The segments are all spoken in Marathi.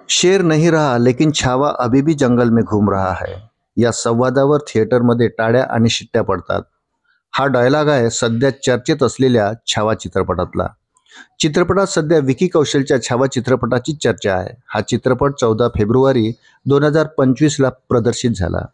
शेर नहीं रहा लेकिन छावा अभी भी जंगल में घूम रहा है. या संवादावर थिएटरमध्ये टाळ्या आणि शिट्ट्या पडतात. हा डायलॉग आहे सध्या चर्चेत असलेल्या छावा चित्रपटातला. चित्रपटात सध्या विकी कौशलच्या छावा चित्रपटाची चर्चा आहे. हा चित्रपट 14 फेब्रुवारी 2025ला प्रदर्शित झाला.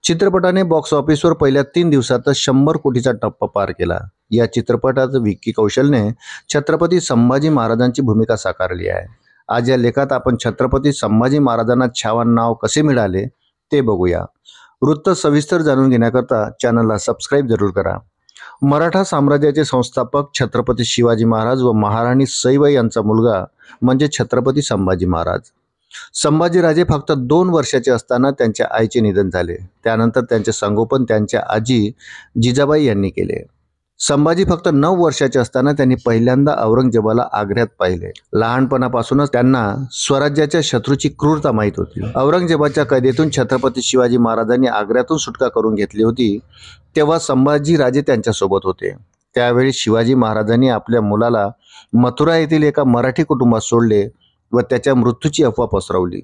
चित्रपटाने बॉक्स ऑफिसवर पहिल्या 3 दिवसातच 100 कोटीचा टप्पा पार केला. या चित्रपटात विकी कौशलने छत्रपती संभाजी महाराजांची भूमिका साकारली आहे. आज या लेखात आपण छत्रपती संभाजी महाराजांना छावा नाव कसे मिळाले ते बघूया. वृत्त सविस्तर जाणून घेण्याकरता चॅनलला सबस्क्राईब जरूर करा. मराठा साम्राज्याचे संस्थापक छत्रपती शिवाजी महाराज व महाराणी सईबाई यांचा मुलगा म्हणजे छत्रपती संभाजी महाराज. संभाजीराजे फक्त 2 वर्षाचे असताना त्यांच्या आईचे निधन झाले. त्यानंतर त्यांचे संगोपन त्यांच्या आजी जिजाबाई यांनी केले. संभाजी फक्त 9 वर्षाचे असताना त्यांनी पहिल्यांदा औरंगजेबाला आग्र्यात पाहिले. लहानपणापासूनच त्यांना स्वराज्याच्या शत्रूची क्रूरता माहीत होती. औरंगजेबाच्या कैदेतून छत्रपती शिवाजी महाराजांनी आग्र्यातून सुटका करून घेतली होती. तेव्हा संभाजीराजे त्यांच्यासोबत होते. त्यावेळी शिवाजी महाराजांनी आपल्या मुलाला मथुरा येथील एका मराठी कुटुंबात सोडले व त्याच्या मृत्यूची अफवा पसरवली.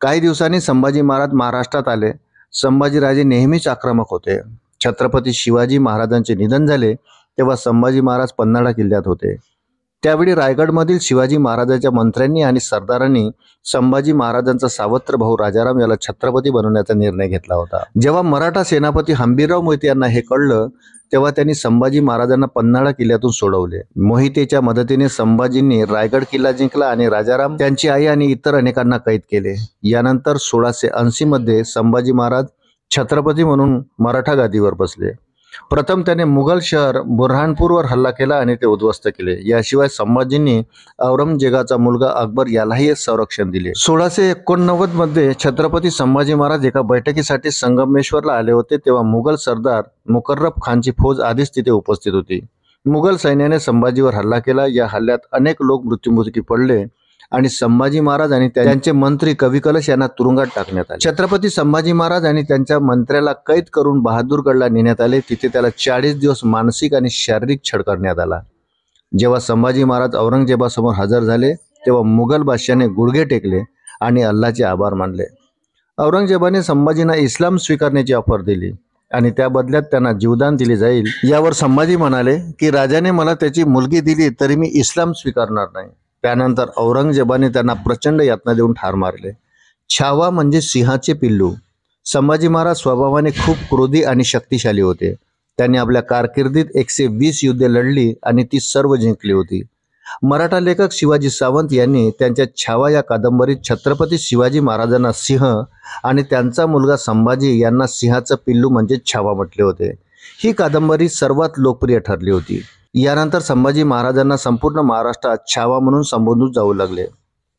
काही दिवसांनी संभाजी महाराज महाराष्ट्रात आले. संभाजीराजे नेहमीच आक्रमक होते. छत्रपती शिवाजी महाराजांचे निधन झाले तेव्हा संभाजी महाराज पन्हाळा किल्ल्यात होते. त्यावेळी रायगडमधील शिवाजी महाराजांच्या मंत्र्यांनी आणि सरदारांनी संभाजी महाराजांचा सावत्र भाऊ राजाराम याला छत्रपती बनवण्याचा निर्णय घेतला होता. जेव्हा मराठा सेनापती हंबीरराव मोहिते यांना हे कळलं तेव्हा त्यांनी संभाजी महाराजांना पन्हाळा किल्ल्यातून सोडवले. मोहितेच्या मदतीने संभाजींनी रायगड किल्ला जिंकला आणि राजाराम, त्यांची आई आणि इतर अनेकांना कैद केले. यानंतर 1680 मध्ये संभाजी महाराज छत्रपती म्हणून मराठा गादीवर बसले. प्रथम त्याने मुघल शहर बुरहानपूरवर हल्ला केला आणि ते उद्ध्वस्त केले. याशिवाय संभाजींनी औरंगजेबाचा मुलगा अकबर यालाही संरक्षण दिले. 1689 मध्ये छत्रपती संभाजी महाराज एका बैठकीसाठी संगमेश्वरला आले होते. तेव्हा मुघल सरदार मुकर्रब खानची फौज आधीच तिथे उपस्थित होती. मुघल सैन्याने संभाजीवर हल्ला केला. या हल्ल्यात अनेक लोक मृत्युमुखी पडले आणि संभाजी महाराज आणि त्यांचे मंत्री कवी कलश यांना तुरुंगात टाकण्यात आले. छत्रपती संभाजी महाराज आणि त्यांच्या मंत्र्याला कैद करून बहादूरगडला नेण्यात आले. तिथे त्याला 40 दिवस मानसिक आणि शारीरिक छळ करण्यात आला. जेव्हा संभाजी महाराज औरंगजेबासमोर हजर झाले तेव्हा मुघल बादशाहाने गुडघे टेकले आणि अल्लाचे आभार मानले. औरंगजेबाने संभाजींना इस्लाम स्वीकारण्याची ऑफर दिली आणि त्या बदल्यात त्यांना जीवदान दिले जाईल. यावर संभाजी म्हणाले की राजाने मला त्याची मुलगी दिली तरी मी इस्लाम स्वीकारणार नाही. त्यानंतर औरंगजेबाने त्यांना प्रचंड यातना देऊन ठार मारले. छावा म्हणजे सिंहाचे पिल्लू. संभाजी महाराज स्वभावाने खूप क्रोधी आणि शक्तिशाली होते. त्यांनी आपल्या कारकिर्दीत 120 युद्धे लढली आणि ती सर्व जिंकली होती. मराठा लेखक शिवाजी सावंत यांनी त्यांच्या छावा या कादंबरीत छत्रपती शिवाजी महाराजांना सिंह आणि त्यांचा मुलगा संभाजी यांना सिंहाचं पिल्लू म्हणजे छावा म्हटले होते. ही कादंबरी सर्वात लोकप्रिय ठरली होती. यानंतर संभाजी महाराजांना संपूर्ण महाराष्ट्रात छावा म्हणून संबोधून जाऊ लागले.